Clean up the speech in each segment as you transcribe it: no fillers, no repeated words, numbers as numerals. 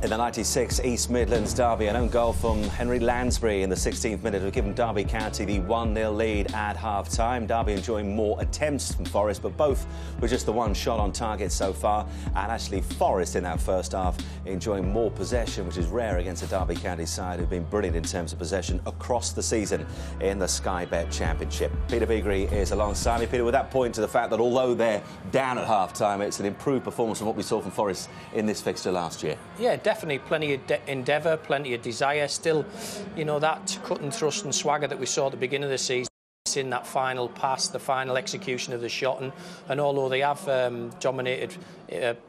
In the 96 East Midlands derby, an own goal from Henry Lansbury in the 16th minute have given Derby County the 1-0 lead at half-time. Derby enjoying more attempts from Forest, but both were just the one shot on target so far. And actually Forest in that first half enjoying more possession, which is rare against a Derby County side who've been brilliant in terms of possession across the season in the Skybet Championship. Peter Beagrie is alongside me. Peter, would that point to the fact that although they're down at half-time, it's an improved performance from what we saw from Forest in this fixture last year? Yeah, definitely plenty of endeavour, plenty of desire. Still, you know, that cut and thrust and swagger that we saw at the beginning of the season in that final pass, the final execution of the shot, and although they have dominated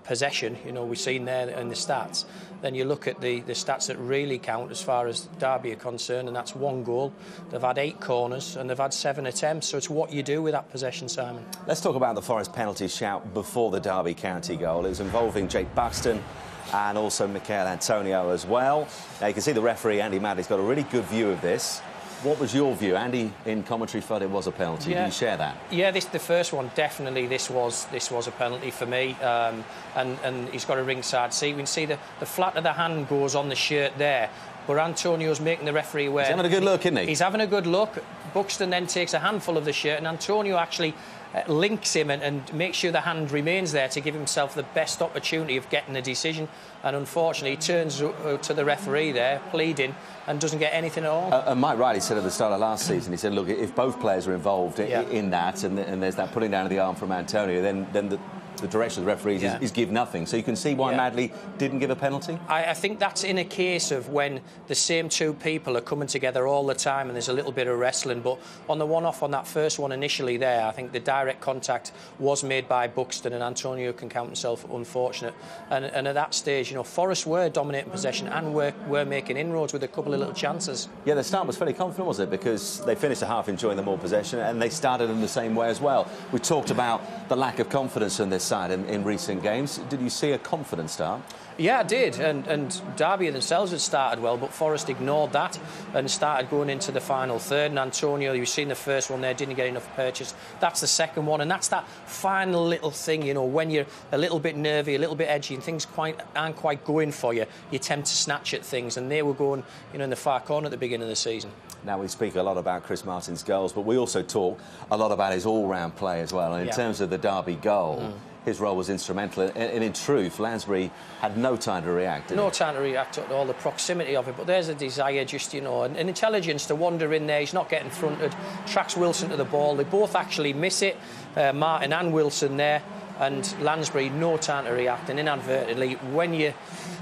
possession, you know, we've seen there in the stats, then you look at the stats that really count as far as Derby are concerned, and that's 1 goal. They've had 8 corners and they've had 7 attempts, so it's what you do with that possession, Simon. Let's talk about the Forest penalty shout before the Derby County goal. It was involving Jake Buxton and also Michael Antonio as well. Now you can see the referee, Andy Madley's got a really good view of this. What was your view? Andy in commentary felt it was a penalty. Yeah. Do you share that? Yeah, the first one, definitely this was a penalty for me. And he's got a ringside seat. We can see the flat of the hand goes on the shirt there. But Antonio's making the referee aware. He's having a good look, isn't he? He's having a good look. Buxton then takes a handful of the shirt, and Antonio actually links him and makes sure the hand remains there to give himself the best opportunity of getting the decision. And unfortunately, he turns to the referee there, pleading, and doesn't get anything at all. And Mike Riley said at the start of last season, he said, look, if both players are involved in that, and there's that putting down of the arm from Antonio, then the direction of the referees is give nothing. So you can see why Madley didn't give a penalty? I think that's in a case of when the same 2 people are coming together all the time and there's a little bit of wrestling. But on the one-off on that first one initially there, I think the direct contact was made by Buxton, and Antonio can count himself unfortunate. And at that stage, you know, Forest were dominating possession and were making inroads with a couple of little chances. Yeah, the start was fairly confident, was it? Because they finished the half enjoying the more possession and they started in the same way as well. We talked about the lack of confidence in this side in recent games. Did you see a confident start? Yeah, I did, and Derby themselves had started well, but Forest ignored that and started going into the final third. And Antonio, you've seen the first one there, didn't get enough purchase. That's the second one, and that's that final little thing, you know, when you're a little bit nervy, a little bit edgy, and things aren't quite going for you, you tend to snatch at things, and they were going, you know, in the far corner at the beginning of the season. Now, we speak a lot about Chris Martin's goals, but we also talk a lot about his all-round play as well. And in terms of the Derby goal, his role was instrumental, and in truth, Lansbury had no time to react. No time to react at all, the proximity of it, but there's a desire, just, you know, an intelligence to wander in there. He's not getting fronted, tracks Wilson to the ball. They both actually miss it, Martin and Wilson there, and Lansbury, no time to react, and inadvertently, when you're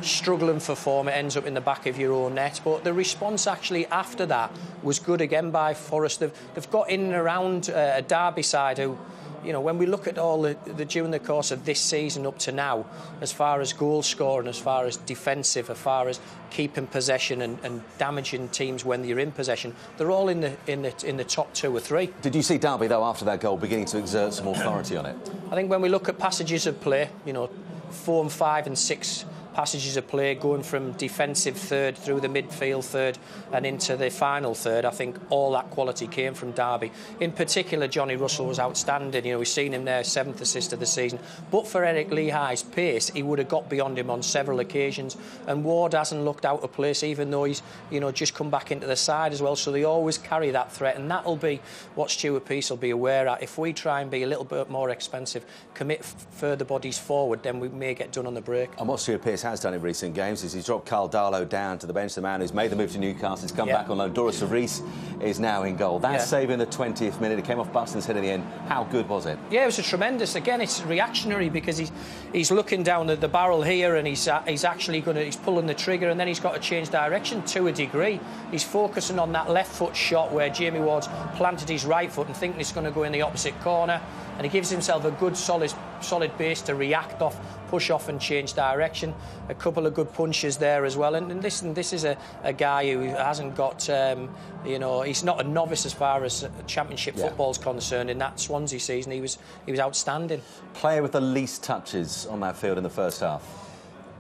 struggling for form, it ends up in the back of your own net. But the response actually after that was good again by Forest. They've got in and around a Derby side who, you know, when we look at all during the course of this season up to now, as far as goal scoring, as far as defensive, as far as keeping possession and damaging teams when you're in possession, they're all in the top 2 or 3. Did you see Derby, though, after that goal, beginning to exert some authority on it? I think when we look at passages of play, you know, 4 and 5 and 6 passages of play, going from defensive third through the midfield third and into the final third, I think all that quality came from Derby. In particular, Johnny Russell was outstanding. You know, we've seen him there, 7th assist of the season. But for Eric Lehigh's pace, he would have got beyond him on several occasions. And Ward hasn't looked out of place, even though he's, you know, just come back into the side as well. So they always carry that threat, and that'll be what Stuart Pearce will be aware at. If we try and be a little bit more expensive, commit further bodies forward, then we may get done on the break. And what Stuart Pearce has done in recent games is he's dropped Carl Darlow down to the bench, the man who's made the move to Newcastle. He's come back on loan. Doris Rees is now in goal. That save in the 20th minute, it came off Buxton's head in the end. How good was it? Yeah, it was a tremendous. Again, it's reactionary because he's looking down the barrel here, and he's actually he's pulling the trigger, and then he's got to change direction to a degree. He's focusing on that left foot shot where Jamie Ward's planted his right foot and thinking it's going to go in the opposite corner, and he gives himself a good solid base to react off, push off and change direction. A couple of good punches there as well. And listen, this is a guy who hasn't got, you know, he's not a novice as far as Championship football's concerned. In that Swansea season, he was outstanding. Player with the least touches on that field in the first half?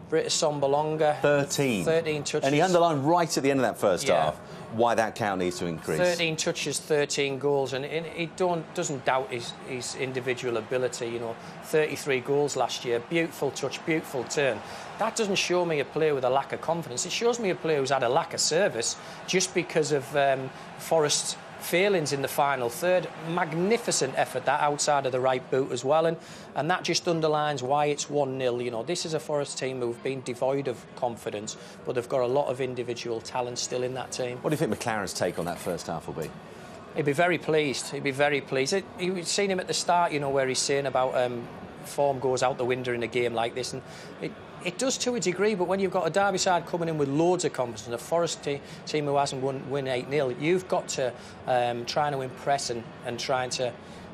Britta Sombolonga. 13 touches. And he underlined right at the end of that first half. why that count needs to increase. 13 touches, 13 goals, and he doesn't doubt his individual ability. You know, 33 goals last year, beautiful touch, beautiful turn. That doesn't show me a player with a lack of confidence. It shows me a player who's had a lack of service just because of Forest's failings in the final third. Magnificent effort that outside of the right boot as well, and that just underlines why it's 1-0. You know, this is a Forest team who've been devoid of confidence, but they've got a lot of individual talent still in that team. What do you think McLaren's take on that first half will be? He'd be very pleased. He'd be very pleased. You've seen him at the start, you know, where he's saying about form goes out the window in a game like this, and it does to a degree, but when you've got a Derby side coming in with loads of confidence and a Forest team who hasn't win 8-0, you've got to try to impress and trying to,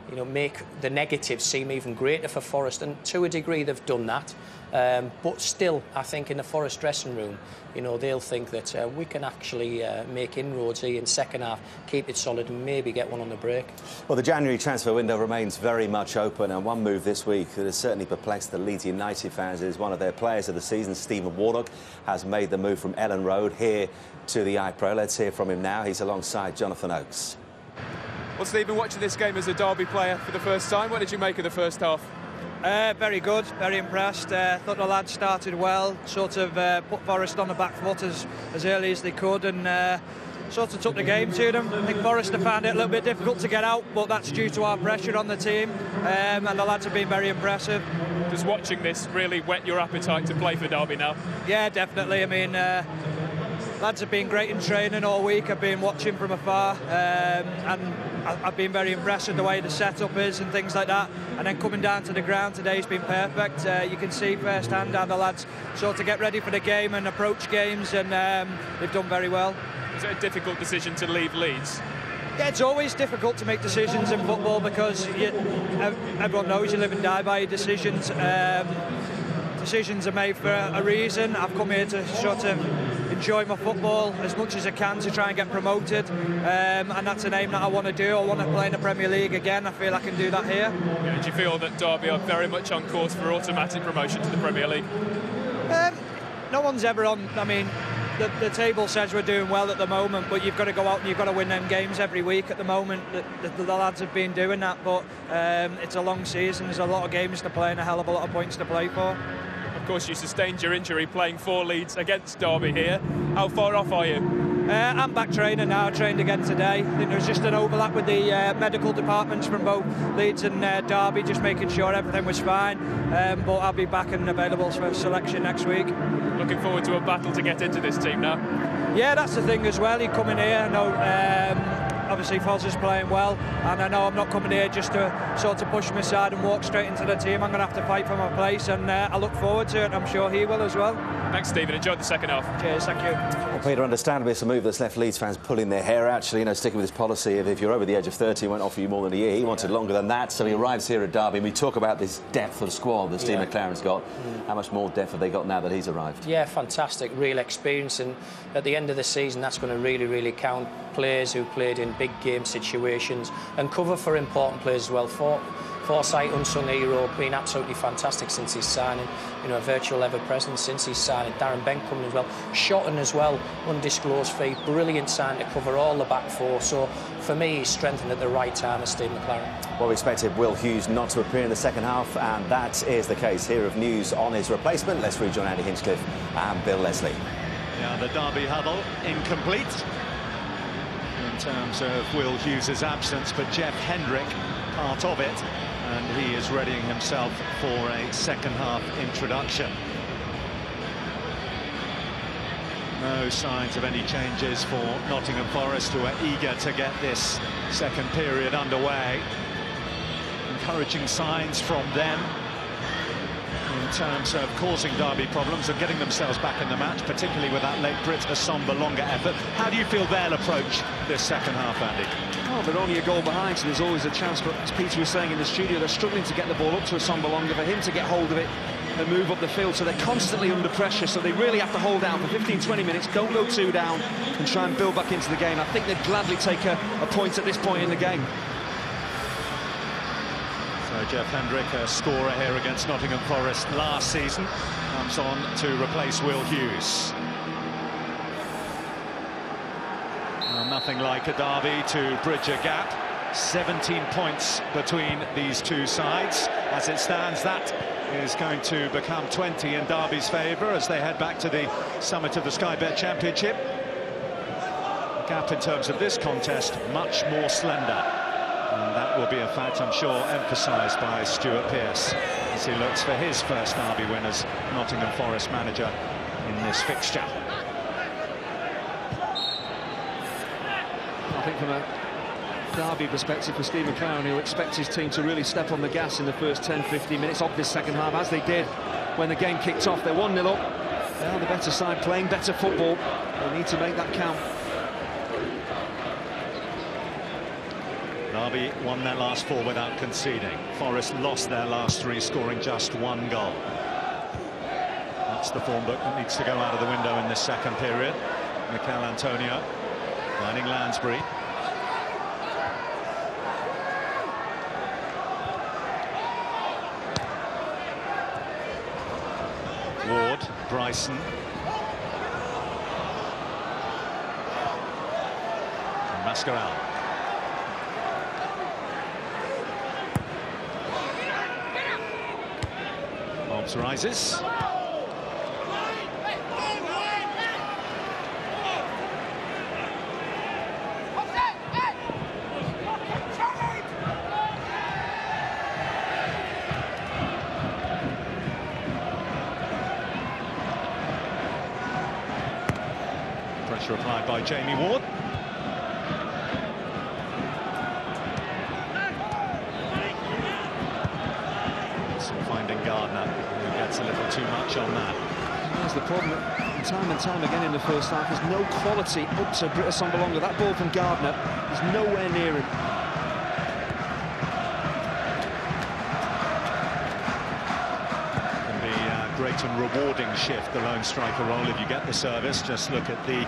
you know, make the negatives seem even greater for Forest, and to a degree they've done that. But still, I think in the Forest dressing room, you know, they'll think that we can actually make inroads here in second half, keep it solid and maybe get one on the break. Well, the January transfer window remains very much open, and one move this week that has certainly perplexed the Leeds United fans is one of their players of the season, Stephen Warnock, has made the move from Ellen Road here to the IPRO. Let's hear from him now. He's alongside Jonathan Oakes. Well, Stephen, watching this game as a Derby player for the first time, what did you make of the first half? Very good, very impressed. Thought the lads started well, sort of put Forest on the back foot as early as they could, and sort of took the game to them. I think Forest have found it a little bit difficult to get out, but that's due to our pressure on the team, and the lads have been very impressive. Does watching this really whet your appetite to play for Derby now? Yeah, definitely. I mean, lads have been great in training all week. I've been watching from afar, and I've been very impressed with the way the setup is and things like that. And then coming down to the ground today's been perfect. You can see firsthand how the lads sort of get ready for the game and approach games, and they've done very well. Is it a difficult decision to leave Leeds? Yeah, it's always difficult to make decisions in football because everyone knows you live and die by your decisions. Decisions are made for a reason. I've come here to sort of enjoy my football as much as I can to try and get promoted, and that's an aim that I want to do. I want to play in the Premier League again. I feel I can do that here. Yeah, do you feel that Derby are very much on course for automatic promotion to the Premier League? No one's ever on. I mean, the table says we're doing well at the moment, but you've got to go out and you've got to win them games every week. At the moment, the lads have been doing that, but it's a long season. There's a lot of games to play and a hell of a lot of points to play for. Of course, you sustained your injury playing for Leeds against Derby here. How far off are you? I'm back training now. I trained again today. I think there was just an overlap with the medical departments from both Leeds and Derby, just making sure everything was fine. But I'll be back and available for selection next week. Looking forward to a battle to get into this team now. Yeah, that's the thing as well. You come in here, I know obviously Foz is playing well, and I know I'm not coming here just to sort of push him aside and walk straight into the team. I'm going to have to fight for my place, and I look forward to it. I'm sure he will as well. Thanks, Stephen. Enjoyed the second half. Cheers, thank you. Well, Peter, understandably, it's a move that's left Leeds fans pulling their hair. Actually, you know, sticking with his policy of if you're over the age of 30, he won't offer you more than a year. He wanted longer than that, so he arrives here at Derby. And we talk about this depth of squad that Steve McLaren's got. How much more depth have they got now that he's arrived? Yeah, fantastic, real experience, and at the end of the season, that's going to really, really count. Players who played in big game situations and cover for important players as well. Forsyth, unsung hero, been absolutely fantastic since his signing. You know, a virtual ever presence since his signing. Darren Bent coming as well. Shotton as well, undisclosed fee. Brilliant sign to cover all the back four. So for me, he's strengthened at the right time as Steve McLaren. Well, we expected Will Hughes not to appear in the second half, and that is the case. Here of news on his replacement. Let's rejoin Andy Hinchcliffe and Bill Leslie. Yeah, the Derby huddle incomplete in terms of Will Hughes' absence, but Jeff Hendrick part of it, and he is readying himself for a second half introduction. No signs of any changes for Nottingham Forest, who are eager to get this second period underway. Encouraging signs from them in terms of causing Derby problems and getting themselves back in the match, particularly with that late Brit Assomba longer effort. How do you feel they'll approach this second half, Andy? Oh, they're only a goal behind, so there's always a chance. But as Peter was saying in the studio, they're struggling to get the ball up to Assomba longer, for him to get hold of it and move up the field. So they're constantly under pressure, so they really have to hold down for 15-20 minutes, don't go two down, and try and build back into the game. I think they'd gladly take a point at this point in the game. So Jeff Hendrick, a scorer here against Nottingham Forest last season, comes on to replace Will Hughes. Nothing like a derby to bridge a gap. 17 points between these two sides. As it stands, that is going to become 20 in Derby's favour as they head back to the summit of the Skybet Championship. The gap in terms of this contest much more slender, and that will be a fact, I'm sure, emphasised by Stuart Pearce as he looks for his first Derby win as Nottingham Forest manager in this fixture. I think from a Derby perspective for Steve McClaren, he'll expect his team to really step on the gas in the first 10-15 minutes of this second half, as they did when the game kicked off. They're 1-0 up. They are the better side, playing better football. They need to make that count. Derby won their last 4 without conceding. Forest lost their last 3, scoring just 1 goal. That's the form book that needs to go out of the window in this second period. Mikel Antonio lining Lansbury. Ward, Bryson. And Mascarell. Hobbs rises. Pressure applied by Jamie Ward. So finding Gardner, who gets a little too much on that. That's the problem. Time and time again in the first half, there's no quality up to Britta Sombalonga. That ball from Gardner is nowhere near him. Great and rewarding shift, the lone striker role, if you get the service. Just look at the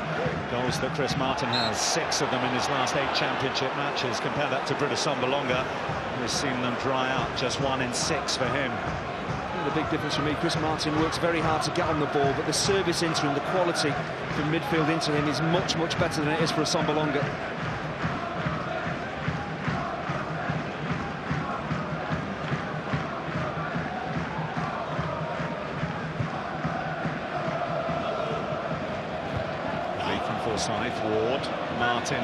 goals that Chris Martin has, 6 of them in his last 8 championship matches. Compare that to Britta Sombalonga, who's seen them dry out, just 1 in 6 for him. The big difference for me, Chris Martin works very hard to get on the ball, but the service into him, the quality from midfield into him is much, much better than it is for a Sombalonga. Forsyth, Ward, Martin.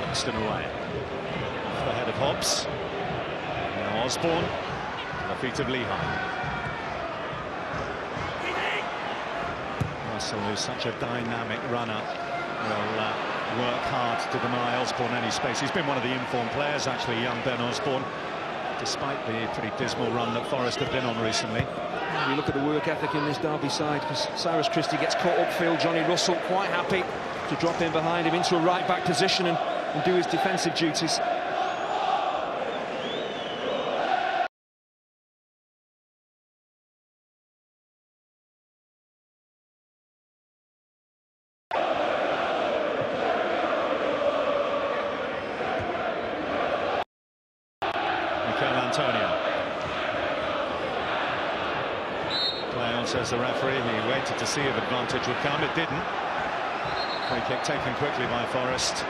Langston away. Off the head of Hobbs. Now Osborne to the feet of Lehigh. Russell, who's such a dynamic runner, will work hard to deny Osborne any space. He's been one of the informed players, actually, young Ben Osborne, despite the pretty dismal run that Forest have been on recently. You look at the work ethic in this Derby side, because Cyrus Christie gets caught upfield. Johnny Russell quite happy to drop in behind him into a right-back position and do his defensive duties. Antonio. Play on, says the referee. He waited to see if advantage would come. It didn't. Free kick taken quickly by Forest.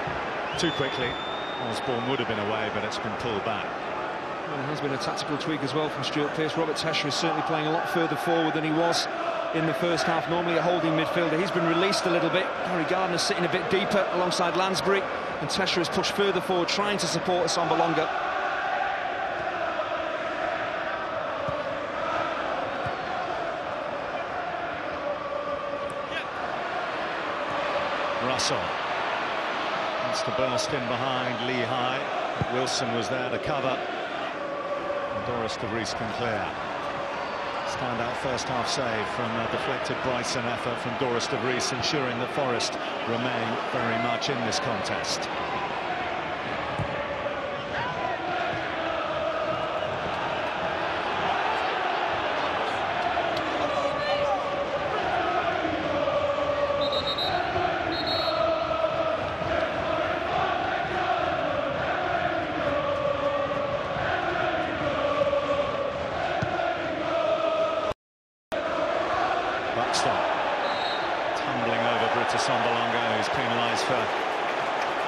Too quickly. Osborne would have been away, but it's been pulled back. Well, there has been a tactical tweak as well from Stuart Pearce. Robert Tesher is certainly playing a lot further forward than he was in the first half. Normally a holding midfielder. He's been released a little bit. Gary Gardner's sitting a bit deeper alongside Lansbury, and Tesher has pushed further forward, trying to support Sombalonga. Russell wants to burst in behind Lehigh. Wilson was there to cover, and Doris de Vries can clear. Standout first half save from a deflected Bryson effort from Doris de Vries, ensuring that Forest remain very much in this contest. Buxton tumbling over Britta Sombolonga, who's penalised for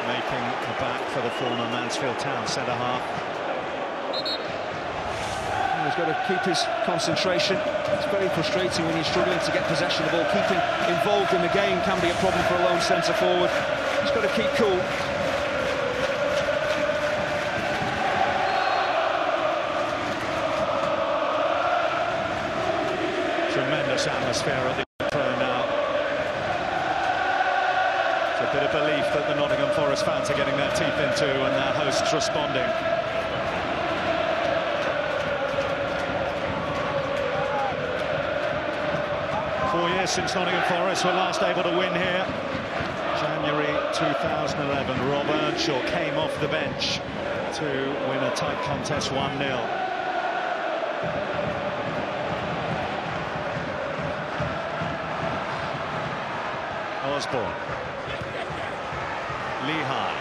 making a back for the former Mansfield Town centre-half. He's got to keep his concentration. It's very frustrating when you're struggling to get possession of the ball. Keeping involved in the game can be a problem for a lone centre-forward. He's got to keep cool. Tremendous atmosphere at the IPRO now. It's a bit of belief that the Nottingham Forest fans are getting their teeth into, and their hosts responding. Since Nottingham Forest were last able to win here, January 2011. Rob Earnshaw came off the bench to win a tight contest 1-0. Osborne, Lehigh.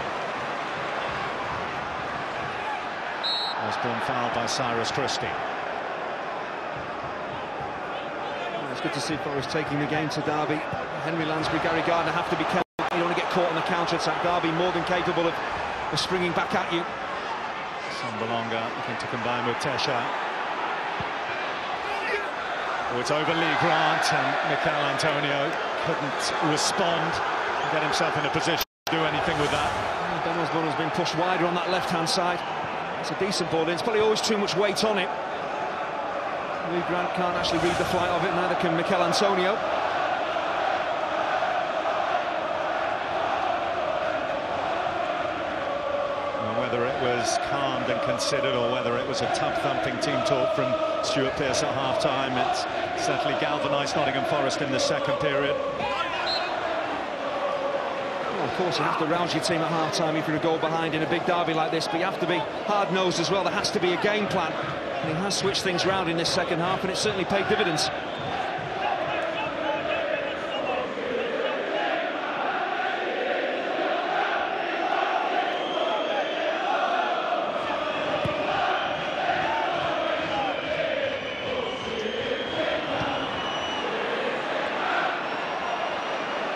Osborne fouled by Cyrus Christie. It's good to see Forest taking the game to Derby. Henry Lansbury, Gary Gardner have to be careful. You don't want to get caught on the counter-attack. Derby more than capable of springing back at you. Sombolonga looking to combine with Tesha. Oh, it's over Lee Grant, and Mikel Antonio couldn't respond and get himself in a position to do anything with that. Ben Osborne has been pushed wider on that left-hand side. It's a decent ball in. It's probably always too much weight on it. Lee Grant can't actually read the flight of it, neither can Mikel Antonio. Well, whether it was calmed and considered, or whether it was a tub-thumping team talk from Stuart Pearce at half-time, it's certainly galvanised Nottingham Forest in the second period. Well, of course, you have to rouse your team at half-time if you're a goal behind in a big derby like this, but you have to be hard-nosed as well. There has to be a game plan. And he has switched things round in this second half, and it's certainly paid dividends.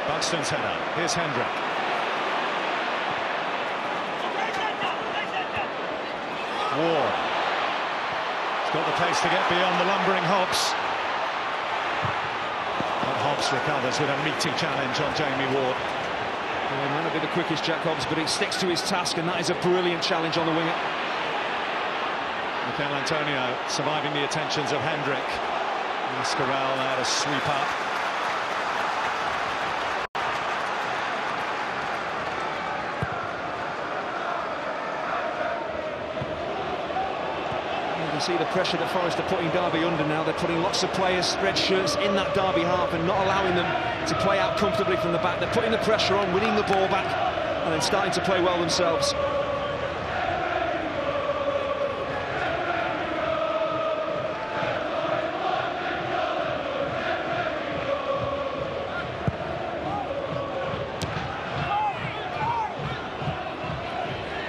Buxton's header. Here's Hendrick. Ward. Got the pace to get beyond the lumbering Hobbs. But Hobbs recovers with a meaty challenge on Jamie Ward. Well, he might not be the quickest, Jack Hobbs, but he sticks to his task, and that is a brilliant challenge on the winger. Mikel Antonio surviving the attentions of Hendrick. Mascarell now to sweep up. See the pressure that Forest are putting Derby under now. They're putting lots of players, red shirts, in that Derby half and not allowing them to play out comfortably from the back. They're putting the pressure on, winning the ball back, and then starting to play well themselves.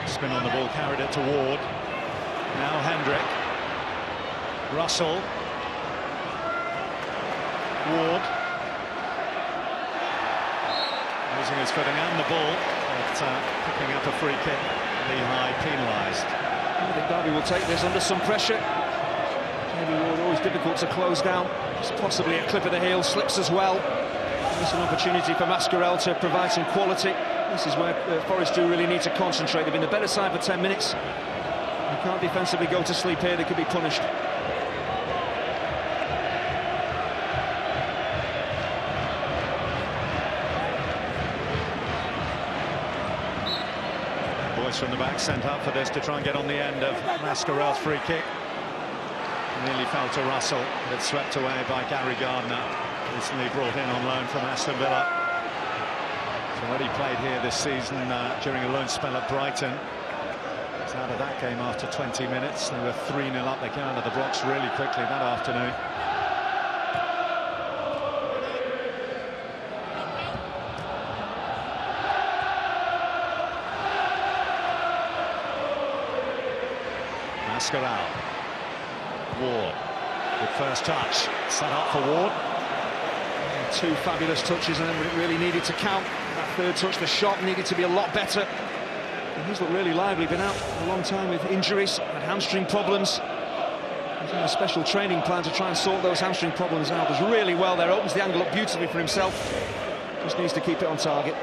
Spin on the ball, carried it to Ward. Now Hendrick. Russell, Ward, losing his footing and the ball, but picking up a free kick. Lehigh penalised. I think Derby will take this under some pressure. Jamie Ward always difficult to close down. Just possibly a clip of the heel, slips as well. It's an opportunity for Mascarell to provide some quality. This is where Forest do really need to concentrate. They've been the better side for 10 minutes. They can't defensively go to sleep here. They could be punished. From the back sent up for this to try and get on the end of Mascarell's free kick. Nearly fell to Russell, but swept away by Gary Gardner, recently brought in on loan from Aston Villa. He's already played here this season during a loan spell at Brighton. He's out of that game after 20 minutes. They were 3-0 up. They came out of the blocks really quickly that afternoon. Mascarell. Ward, good first touch, set up for Ward. 2 fabulous touches, and then when it really needed to count, that 3rd touch, the shot needed to be a lot better. And he's looked really lively, been out a long time with injuries, had hamstring problems. He's on a special training plan to try and sort those hamstring problems out. Does really well there, opens the angle up beautifully for himself. Just needs to keep it on target.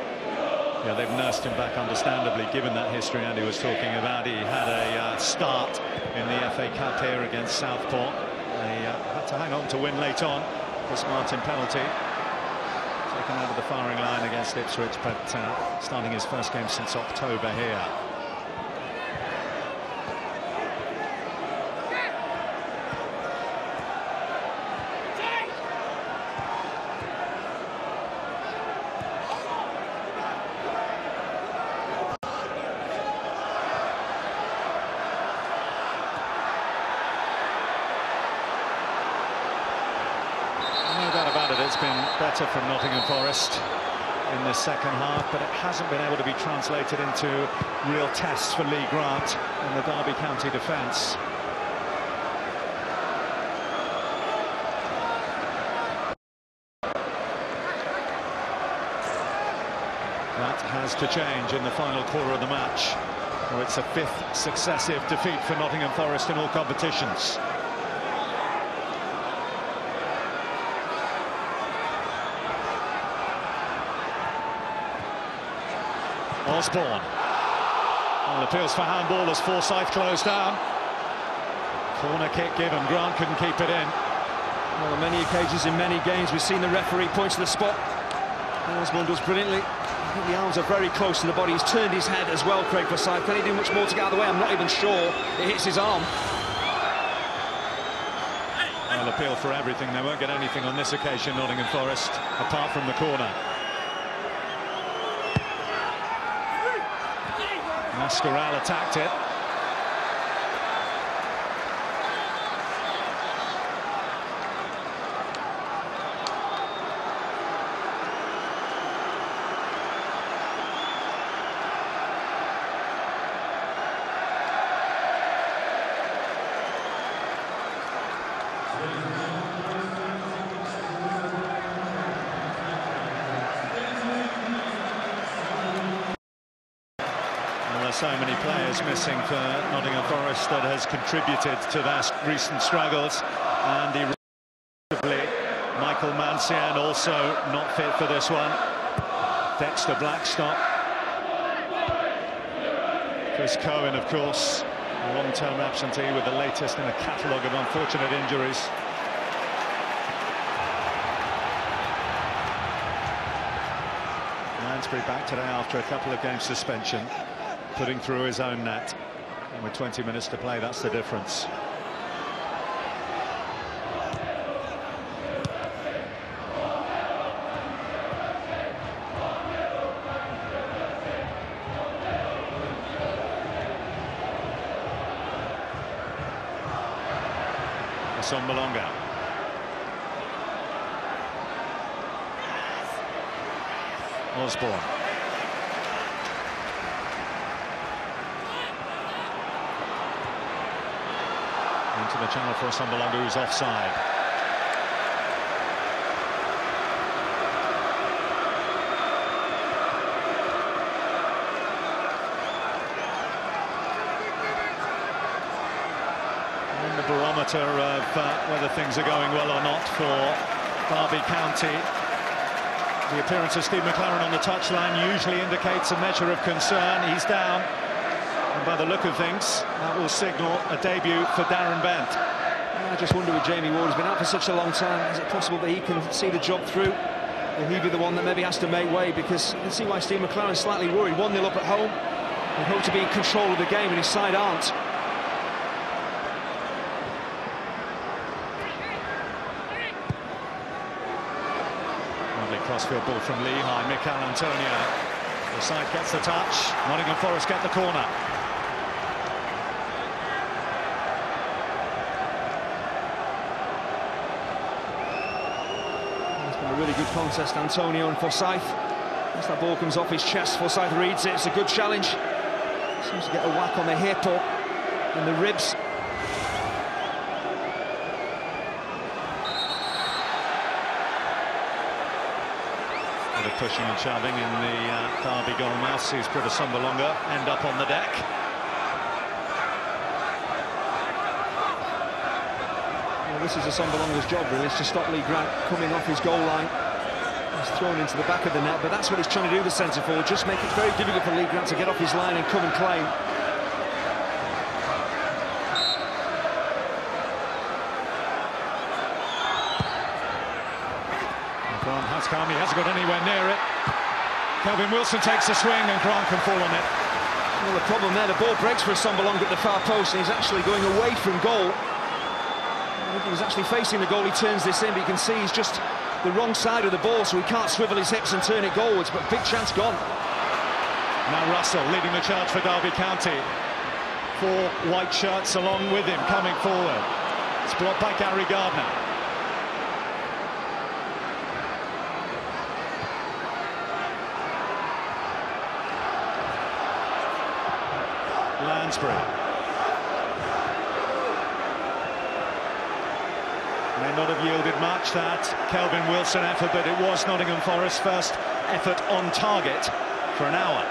Yeah, they've nursed him back understandably, given that history Andy was talking about. He had a start in the FA Cup here against Southport. They had to hang on to win late on. This Martin penalty. Taken out of the firing line against Ipswich, but starting his first game since October here. It's been better from Nottingham Forest in the second half, but it hasn't been able to be translated into real tests for Lee Grant and the Derby County defence. That has to change in the final quarter of the match. Oh, it's a 5th successive defeat for Nottingham Forest in all competitions. Osborne. Well, appeals for handball as Forsyth closed down. Corner kick given, Grant couldn't keep it in. Well, on many occasions in many games we've seen the referee point to the spot. Osborne does brilliantly. I think the arms are very close to the body. He's turned his head as well, Craig Forsyth. Can he do much more to get out of the way? I'm not even sure it hits his arm. Well, appeal for everything. They won't get anything on this occasion, Nottingham Forest, apart from the corner. Mascaral attacked it. So many players missing for Nottingham Forest that has contributed to their recent struggles, and irreversibly Michael Mancian also not fit for this one. Dexter Blackstock, Chris Cohen, of course, a long-term absentee with the latest in a catalogue of unfortunate injuries. Lansbury back today after a couple of games suspension, putting through his own net, and with 20 minutes to play, that's the difference. Son Malonga. Osborne. Into the channel for Sombalonga, who's offside. And the barometer of whether things are going well or not for Derby County. The appearance of Steve McLaren on the touchline usually indicates a measure of concern. He's down. And by the look of things, that will signal a debut for Darren Bent. I just wonder with Jamie Ward, he's been out for such a long time, is it possible that he can see the job through? Will he be the one that maybe has to make way? Because you can see why Steve McLaren is slightly worried. 1-0 up at home. He hoped to be in control of the game, and his side aren't. Lovely crossfield ball from Lehigh. Mikel Antonio. The side gets the touch. Nottingham Forest get the corner. Really good contest, Antonio and Forsyth. As that ball comes off his chest, Forsyth reads it. It's a good challenge. Seems to get a whack on the hip or in the ribs. Bit of pushing and shoving in the Derby goalmouth sees Britta Sumberlonger end up on the deck. Well, this is Sumberlonger's job, really, is to stop Lee Grant coming off his goal line. He's thrown into the back of the net, but that's what he's trying to do, the centre forward, just make it very difficult for Lee Grant to get off his line and come and claim. Grant has come, he hasn't got anywhere near it. Kelvin Wilson takes a swing and Grant can fall on it. Well, the problem there, the ball breaks for Sumberlonger at the far post and he's actually going away from goal. I think he was actually facing the goal, he turns this in, but you can see he's just the wrong side of the ball, so he can't swivel his hips and turn it goalwards, but big chance gone. Now Russell leading the charge for Derby County. 4 white shirts along with him coming forward. It's blocked by Gary Gardner. Lansbury. May not have yielded much, that Kelvin Wilson effort, but it was Nottingham Forest's first effort on target for an hour.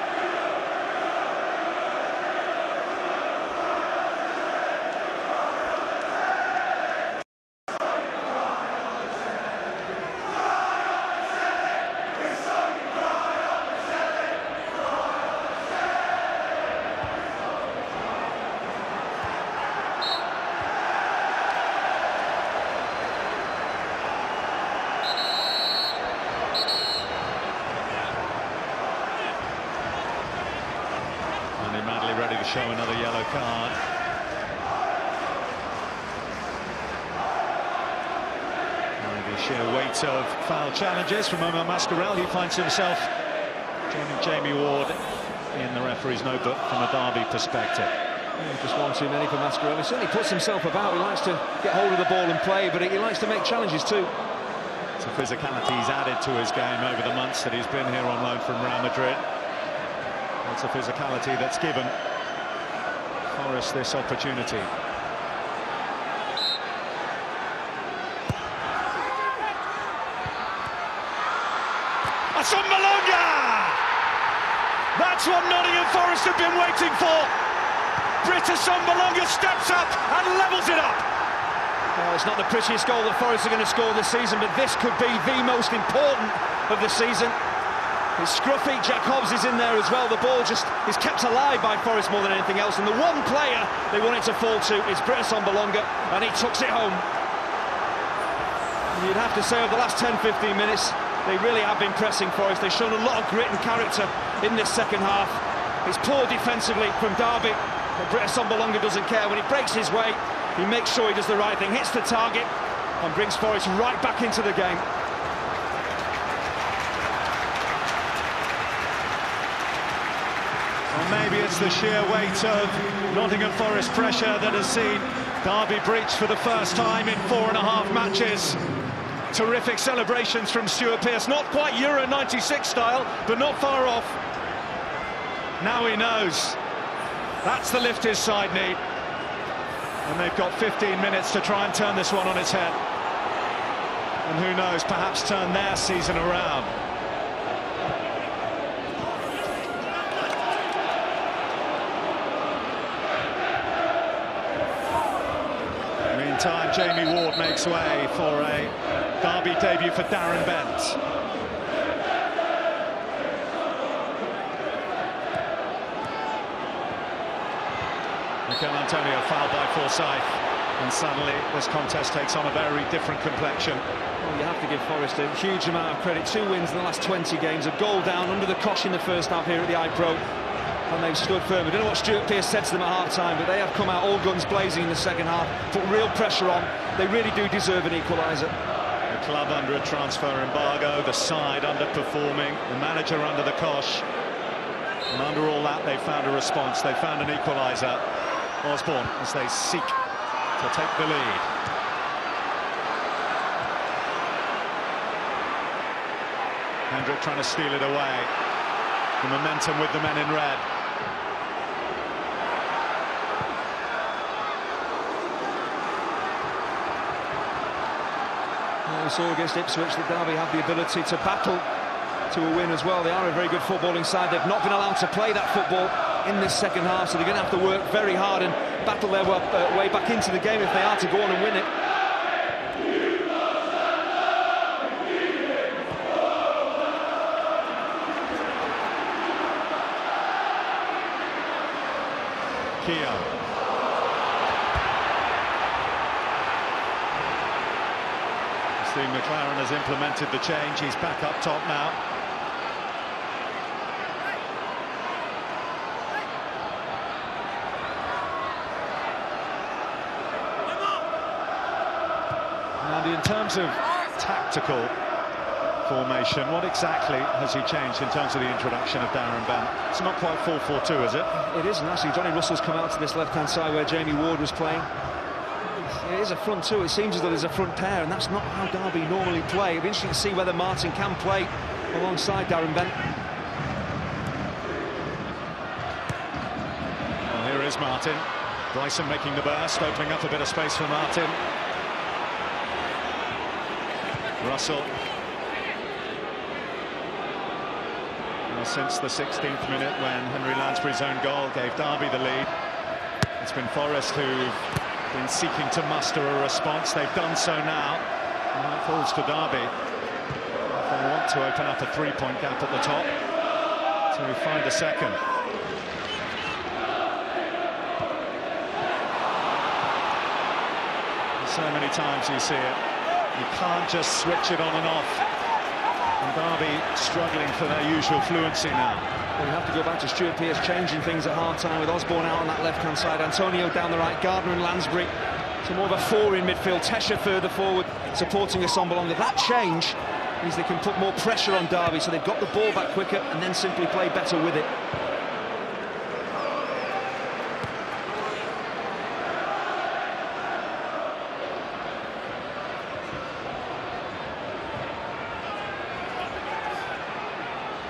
Madly ready to show another yellow card. The sheer weight of foul challenges from Omar Mascarell. He finds himself joining Jamie Ward in the referee's notebook from a Derby perspective. Just one too many for Mascarell. He certainly puts himself about. He likes to get hold of the ball and play, but he likes to make challenges too. It's a physicality he's added to his game over the months that he's been here on loan from Real Madrid. It's a physicality that's given Forest this opportunity. Sumberlonger! That's what Nottingham Forest have been waiting for. Britta Sumberlonger steps up and levels it up. Well, it's not the prettiest goal that Forest are going to score this season, but this could be the most important of the season. It's scruffy, Jack Hobbs is in there as well. The ball just is kept alive by Forest more than anything else, and the one player they want it to fall to is Britta Sumberlonger, and he tucks it home. And you'd have to say over the last 10-15 minutes, they really have been pressing Forest. They've shown a lot of grit and character in this second half. It's poor defensively from Derby, but Britta Sumberlonger doesn't care. When he breaks his way, he makes sure he does the right thing, hits the target, and brings Forest right back into the game. Maybe it's the sheer weight of Nottingham Forest pressure that has seen Derby breach for the first time in 4.5 matches. Terrific celebrations from Stuart Pearce, not quite Euro 96 style, but not far off. Now he knows that's the lift his side need. And they've got 15 minutes to try and turn this one on its head. And who knows, perhaps turn their season around. Meantime, Jamie Ward makes way for a Derby debut for Darren Bent. Mikel Antonio fouled by Forsyth, and suddenly this contest takes on a very different complexion. Well, you have to give Forest a huge amount of credit. 2 wins in the last 20 games, a goal down under the cosh in the first half here at the IPRO, and they've stood firm. I don't know what Stuart Pearce said to them at half-time, but they have come out all guns blazing in the second half, put real pressure on. They really do deserve an equaliser. The club under a transfer embargo, the side underperforming, the manager under the cosh. And under all that, they found a response. They found an equaliser. Osborne, as they seek to take the lead. Hendrick trying to steal it away. The momentum with the men in red. We saw against Ipswich that Derby have the ability to battle to a win as well. They are a very good footballing side. They've not been allowed to play that football in this second half, so they're going to have to work very hard and battle their way back into the game if they are to go on and win it. Steve McLaren has implemented the change. He's back up top now. And in terms of tactical formation, what exactly has he changed in terms of the introduction of Darren Bent? It's not quite 4-4-2, is it? It isn't, actually. Johnny Russell's come out to this left-hand side where Jamie Ward was playing. It is a front two. It seems as though there's a front pair, and that's not how Derby normally play. It'll be interesting to see whether Martin can play alongside Darren Bent. Well, here is Martin. Bryson making the burst, opening up a bit of space for Martin. Russell. Well, since the 16th minute, when Henry Lansbury's own goal gave Derby the lead, it's been Forest who've been seeking to muster a response. They've done so now, and that falls to Derby. They want to open up a three-point gap at the top to find a second. So many times you see it. You can't just switch it on and off. And Derby struggling for their usual fluency now. Well, you have to go back to Stuart Pearce changing things at half-time with Osborne out on that left-hand side, Antonio down the right, Gardner and Lansbury. So more of a four in midfield, Tesha further forward, supporting Assombalonga. That change means they can put more pressure on Derby, so they've got the ball back quicker and then simply play better with it.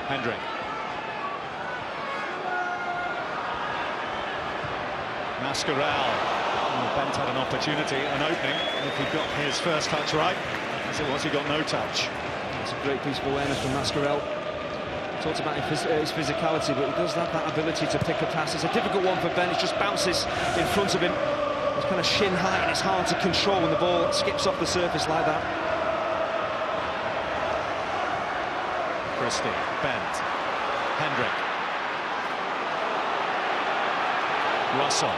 Hendrick. Mascarell. Bent had an opportunity, an opening, and if he got his first touch right, as it was, he got no touch. It's a great piece of awareness from Mascarell. Talked about his physicality, but he does have that ability to pick a pass. It's a difficult one for Ben. It just bounces in front of him. It's kind of shin high, and it's hard to control when the ball skips off the surface like that. Christie, Bent, Hendrick, Russell.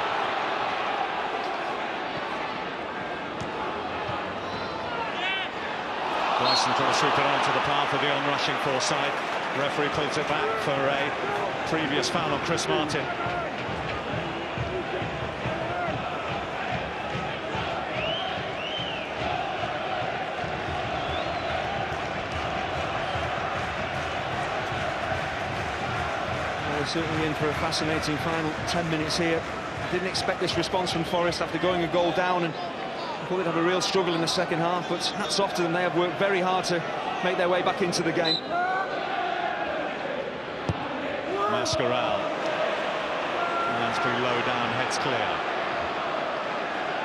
Bryson trying to sweep it onto the path of the on-rushing Forsyth. The referee pulls it back for a previous foul on Chris Martin. We're certainly in for a fascinating final 10 minutes here. Didn't expect this response from Forest after going a goal down, and I thought they'd have a real struggle in the second half, but hats off to them. They have worked very hard to make their way back into the game. Mascarell. Lansbury low down, heads clear.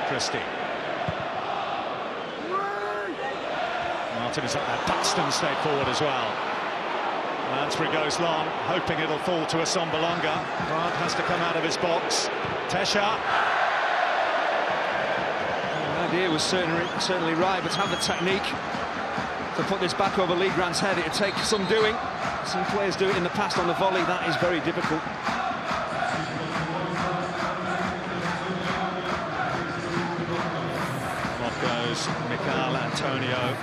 Christie. Martin is at that. Duxton stayed forward as well. Lansbury goes long, hoping it'll fall to Assombalonga. Grant has to come out of his box. Tesha. The idea was certainly right, but to have the technique to put this back over Lee Grant's head, it'd take some doing. Some players do it in the past on the volley. That is very difficult. Off goes Mikhail Antonio,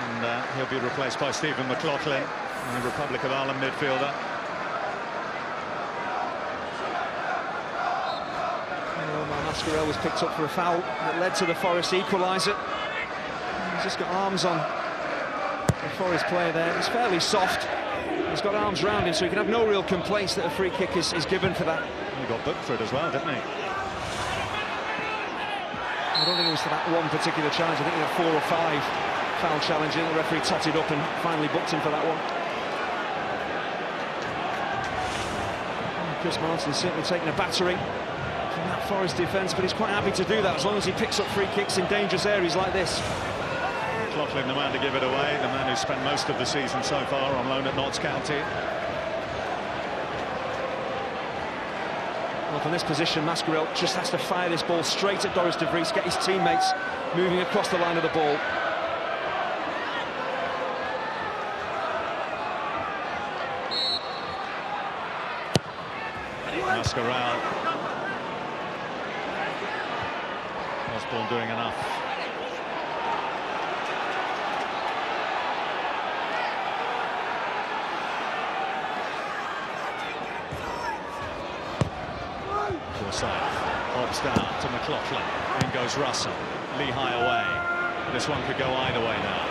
and he'll be replaced by Stephen McLaughlin, the Republic of Ireland midfielder. Mascarell was picked up for a foul that led to the Forest equaliser. He's just got arms on the Forest player there. It's fairly soft. He's got arms round him, so he can have no real complaints that a free kick is given for that. He got booked for it as well, didn't he? I don't think it was for that one particular challenge. I think he had 4 or 5 foul challenges. The referee totted up and finally booked him for that one. Chris Martin's certainly taking a battering from that Forest defence, but he's quite happy to do that as long as he picks up free kicks in dangerous areas like this. McLaughlin, the man to give it away, the man who spent most of the season so far on loan at Notts County. Well, from this position, Mascarell just has to fire this ball straight at Doris de Vries, get his teammates moving across the line of the ball. Mascarell. Osborne doing enough. Hops down to McLaughlin. In goes Russell. Lehigh away. This one could go either way now.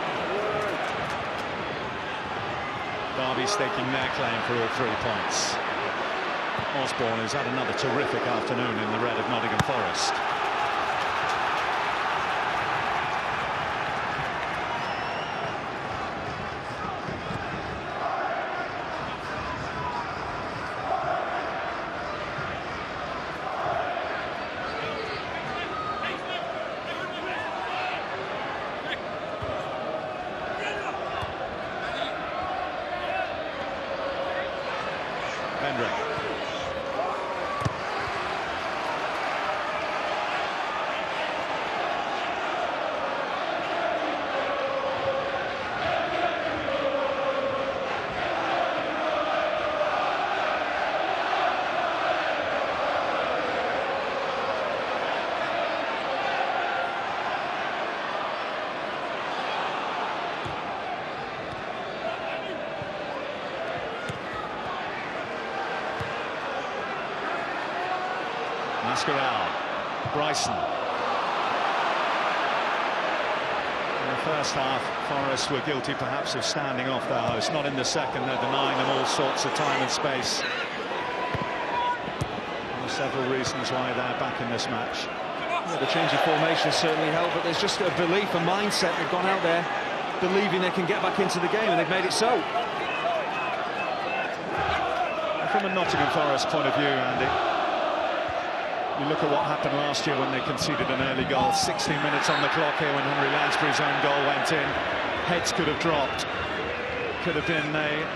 Derby staking their claim for all 3 points. Osborne has had another terrific afternoon in the red of Nottingham Forest. Mascarell, Bryson. In the first half, Forest were guilty perhaps of standing off their host. Not in the second, they're denying them all sorts of time and space. There are several reasons why they're back in this match. Yeah, the change of formation certainly helped, but there's just a belief, a mindset. They've gone out there believing they can get back into the game, and they've made it so. From a Nottingham Forest point of view, Andy, you look at what happened last year when they conceded an early goal. 16 minutes on the clock here when Henry Lansbury's own goal went in. Heads could have dropped. Could have been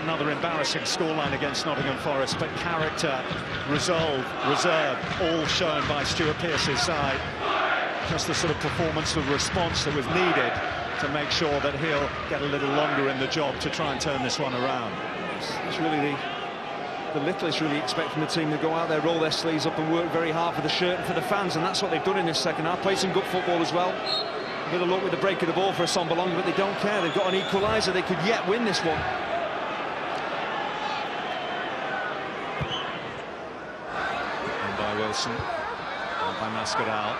another embarrassing scoreline against Nottingham Forest, but character, resolve, reserve, all shown by Stuart Pearce's side. Just the sort of performance, the response that was needed to make sure that he'll get a little longer in the job to try and turn this one around. It's really the littlest really expect from the team to go out there, roll their sleeves up and work very hard for the shirt and for the fans, and that's what they've done in this second half. Played some good football as well. A bit of luck with the break of the ball for Assombalonga, but they don't care. They've got an equaliser. They could yet win this one. And by Wilson, and by Mascarell.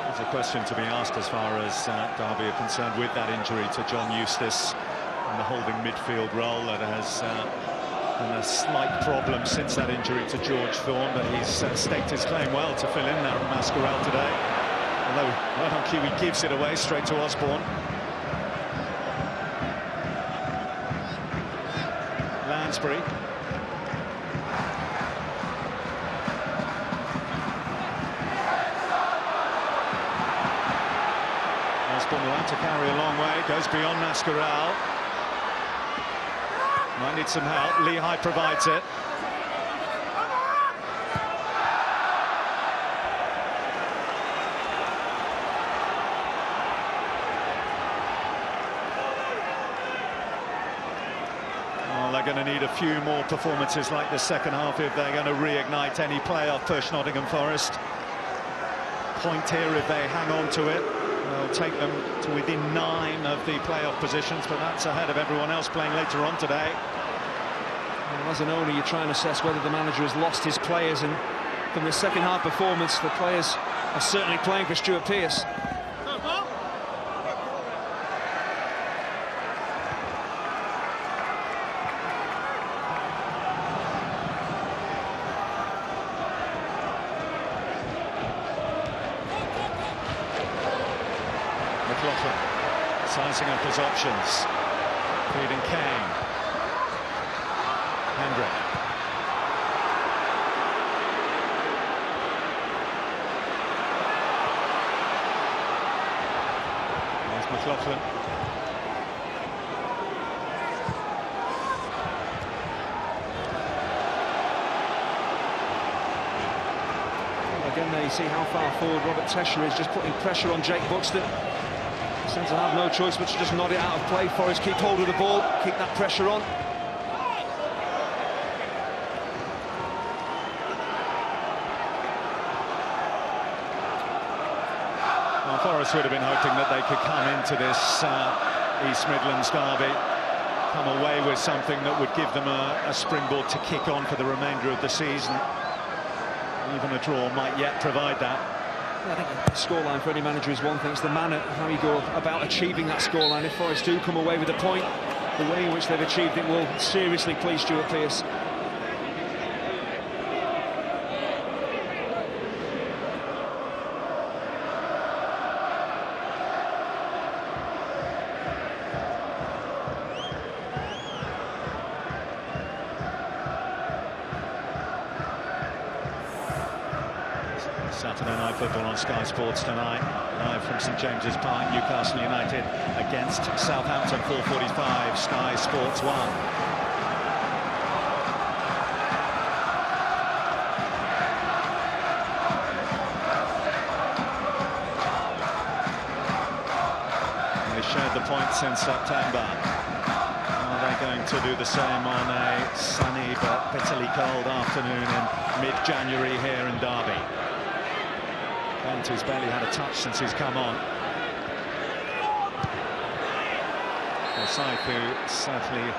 There's a question to be asked as far as Derby are concerned with that injury to John Eustace and the holding midfield role that has been a slight problem since that injury to George Thorne, but he's staked his claim well to fill in there at Mascarell today. Although right on cue he gives it away straight to Osborne. Lansbury. Osborne will have to carry a long way, goes beyond Mascarell. Might need some help. Lehigh provides it. Well, they're going to need a few more performances like the second half if they're going to reignite any playoff push, Nottingham Forest. Point here if they hang on to it. They'll take them to within 9 of the playoff positions, but that's ahead of everyone else playing later on today. Well, as an owner, you try and assess whether the manager has lost his players, and from the second half performance, the players are certainly playing for Stuart Pearce. McLaughlin sizing up his options, feeding Kane. Hendrick. McLaughlin. Again, there you see how far forward Robert Tesher is, just putting pressure on Jake Buxton. Seems to have no choice but to just nod it out of play. Forest keep hold of the ball, keep that pressure on. Well, Forest would have been hoping that they could come into this East Midlands derby, come away with something that would give them a springboard to kick on for the remainder of the season. Even a draw might yet provide that. Yeah, I think the scoreline for any manager is one thing, it's the manner, how you go about achieving that scoreline. If Forest do come away with a point, the way in which they've achieved it will seriously please Stuart Pearce. Saturday Night Football on Sky Sports tonight, live from St James's Park. Newcastle United against Southampton, 4:45, Sky Sports 1. They shared the points in September. Are they going to do the same on a sunny but bitterly cold afternoon in mid-January here in Derby? Bent, who's barely had a touch since he's come on. Forsyth, who certainly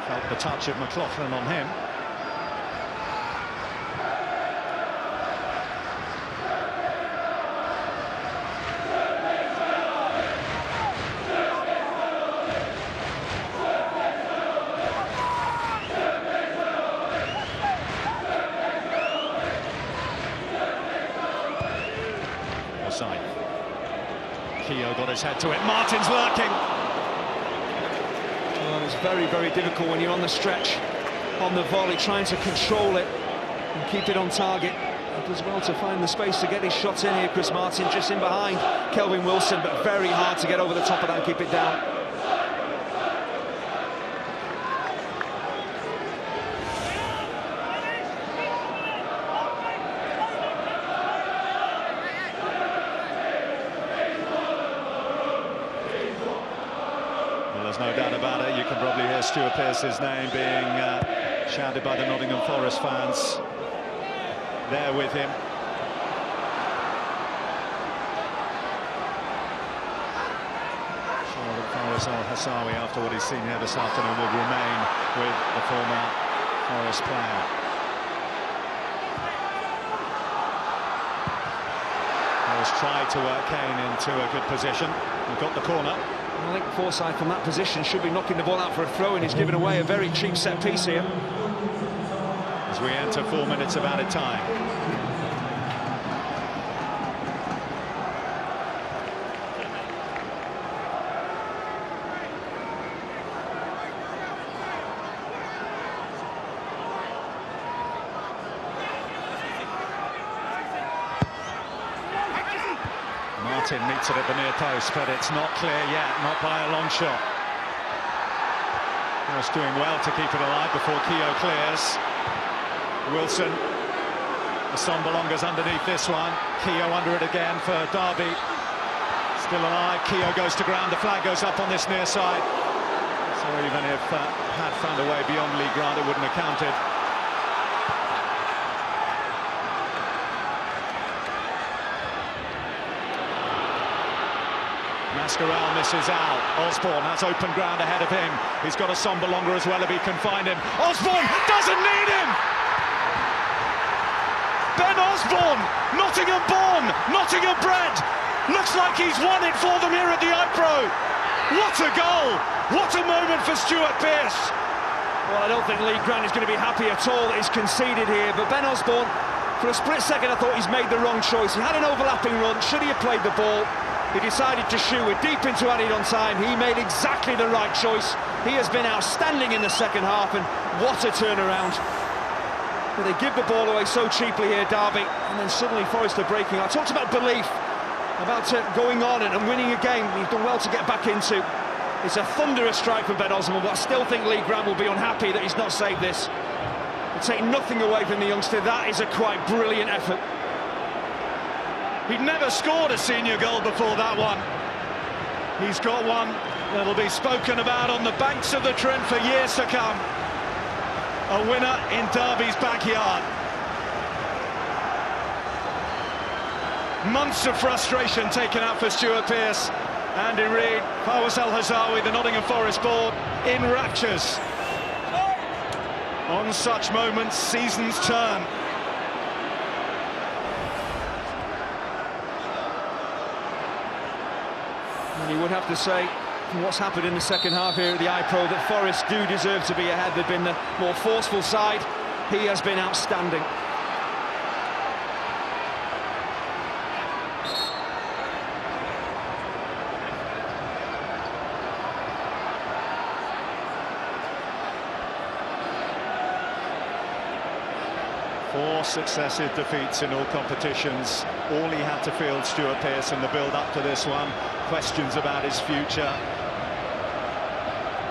felt the touch of McLaughlin on him. Keogh got his head to it. Martin's lurking. Well, it's very, very difficult when you're on the stretch, on the volley, trying to control it and keep it on target. He does well to find the space to get his shots in here. Chris Martin just in behind Kelvin Wilson, but very hard to get over the top of that and keep it down. There's no doubt about it. You can probably hear Stuart Pearce's name being shouted by the Nottingham Forest fans there with him. Sure that Faris Al-Hassawi, after what he's seen here this afternoon, would remain with the former Forest player. Forest tried to work Kane into a good position. We've got the corner. I think Forsyth from that position should be knocking the ball out for a throw, and he's given away a very cheap set piece here. As we enter 4 minutes of added time. Martin meets it at the near post, but it's not clear yet, not by a long shot. Forest doing well to keep it alive before Keogh clears. Wilson, the Sombolonga's underneath this one. Keogh under it again for Derby. Still alive, Keogh goes to ground, the flag goes up on this near side. So even if had found a way beyond Lee Grant, it wouldn't have counted. Mascarell misses out. Osborne has open ground ahead of him. He's got a Sombolonga as well if he can find him. Osborne doesn't need him! Ben Osborne, Nottingham born, Nottingham bred. Looks like he's won it for them here at the IPRO. What a goal! What a moment for Stuart Pearce. Well, I don't think Lee Grant is going to be happy at all that he's conceded here, but Ben Osborne, for a split second I thought he's made the wrong choice. He had an overlapping run, should he have played the ball? He decided to shoot. We're deep into added on time. He made exactly the right choice. He has been outstanding in the second half, and what a turnaround. But they give the ball away so cheaply here, Derby, and then suddenly Forest are breaking. I talked about belief. about going on and winning a game he's done well to get back into. It's a thunderous strike from Ben Osborne, but I still think Lee Grant will be unhappy that he's not saved this. He'll take nothing away from the youngster. That is a quite brilliant effort. He'd never scored a senior goal before that one. He's got one that'll be spoken about on the banks of the Trent for years to come. A winner in Derby's backyard. Months of frustration taken out for Stuart Pearce. Andy Reid, Fawaz El-Hazawi, the Nottingham Forest board, in raptures. On such moments, seasons turn. And you would have to say, from what's happened in the second half here at the IPRO, that Forest do deserve to be ahead. They've been the more forceful side. He has been outstanding. Four successive defeats in all competitions. All he had to field, Stuart Pearce, in the build-up to this one. Questions about his future.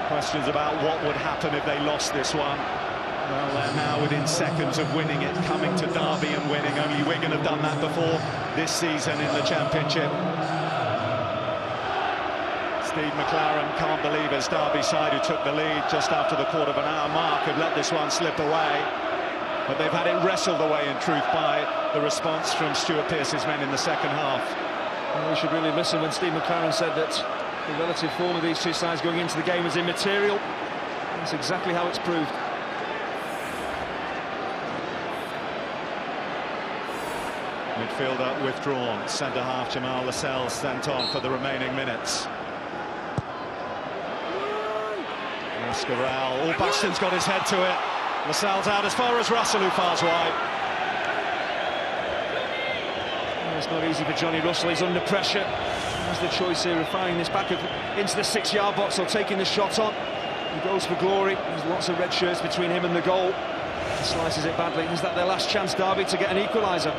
Questions about what would happen if they lost this one. Well, they're now within seconds of winning it, coming to Derby and winning. Only Wigan have done that before this season in the Championship. Steve McLaren can't believe his Derby side, who took the lead just after the quarter-of-an-hour mark, have let this one slip away. But they've had it wrestled away, in truth, by the response from Stuart Pearce's men in the second half. Well, we should really listen when Steve McLaren said that the relative form of these two sides going into the game was immaterial. That's exactly how it's proved. Midfielder withdrawn, centre-half Jamal Lascelles sent on for the remaining minutes. Escarral, oh, Buxton's got his head to it. Lascelles out as far as Russell, who fires wide. Well, it's not easy for Johnny Russell, he's under pressure. There's the choice here of firing this back into the 6-yard box or taking the shot on. He goes for glory. There's lots of red shirts between him and the goal. He slices it badly. Is that their last chance, Derby, to get an equaliser?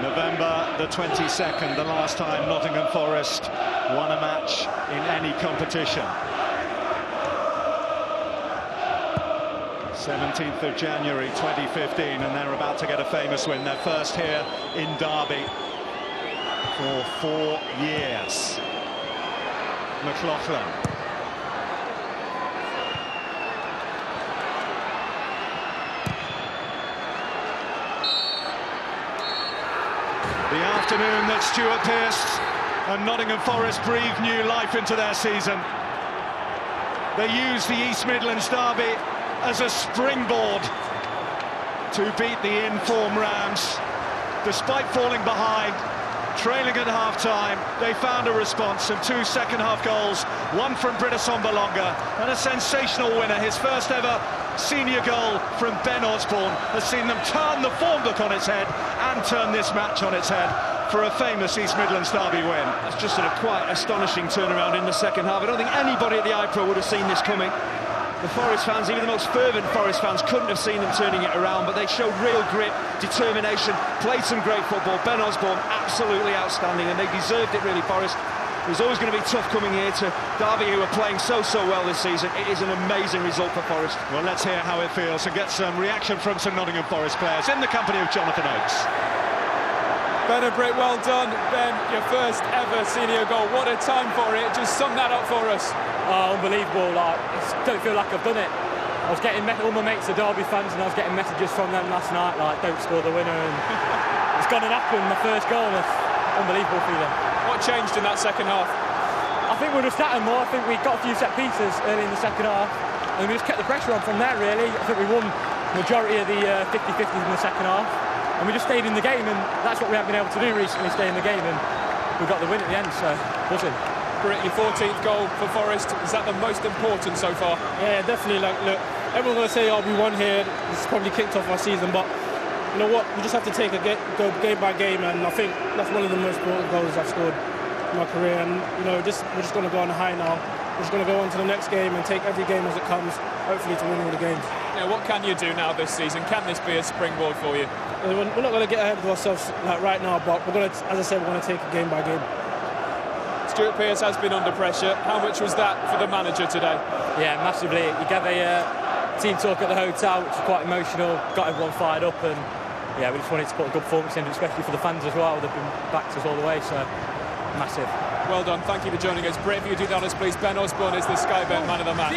November the 22nd, the last time Nottingham Forest won a match in any competition. 17th of January 2015, and they're about to get a famous win, their first here in Derby for 4 years. McLaughlin. The afternoon that Stuart Pearce and Nottingham Forest breathed new life into their season. They used the East Midlands derby as a springboard to beat the in-form Rams. Despite falling behind, trailing at half-time, they found a response, and 2 second-half goals, one from Britta Sombalonga, and a sensational winner. His first ever senior goal from Ben Osborne has seen them turn the form book on its head and turn this match on its head for a famous East Midlands derby win. That's just a quite astonishing turnaround in the second half. I don't think anybody at the IPRO would have seen this coming. The Forest fans, even the most fervent Forest fans, couldn't have seen them turning it around, but they showed real grit, determination, played some great football. Ben Osborne, absolutely outstanding, and they deserved it, really, Forest. It was always going to be tough coming here to Derby, who are playing so well this season. It is an amazing result for Forest. Well, let's hear how it feels and get some reaction from some Nottingham Forest players in the company of Jonathan Oakes. Ben and Britt, well done. Ben, your first ever senior goal. What a time for it. Just sum that up for us. Unbelievable. I don't feel like I've done it. I was getting, all my mates are Derby fans, and I was getting messages from them last night, like, don't score the winner. And it's gone and happened, my first goal. It's unbelievable feeling. What changed in that second half? I think we were just at them more. I think we got a few set pieces early in the second half, and we just kept the pressure on from there, really. I think we won the majority of the 50-50s in the second half, and we just stayed in the game, and that's what we haven't been able to do recently, stay in the game, and we got the win at the end, so buzzing. Britt, your 14th goal for Forest, is that the most important so far? Yeah, definitely. Like, look, everyone's going to say, oh, we won here, this has probably kicked off our season, but you know what, we just have to take go game by game, and I think that's one of the most important goals I've scored in my career, and you know, we're just going to go on a high now we're just going to go on to the next game and take every game as it comes, hopefully to win all the games. Yeah, what can you do now this season? Can this be a springboard for you? We're not going to get ahead of ourselves like right now, but we're going to, as I said, we're going to take it game by game. Stuart Pearce has been under pressure. How much was that for the manager today? Yeah, massively. You gave a team talk at the hotel, which was quite emotional, got everyone fired up, and yeah, we just wanted to put a good performance in, especially for the fans as well. They've been backed us all the way, so massive. Well done, thank you for joining us. Brett, if you do the honours, please. Ben Osborne is the Skybet man of the match.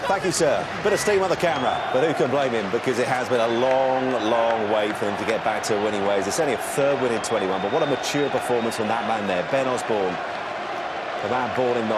Thank you, sir. Bit of steam on the camera, but who can blame him? Because it has been a long, long wait for them to get back to winning ways. It's only a third win in 21, but what a mature performance from that man there, Ben Osborne, the man born in Nottingham.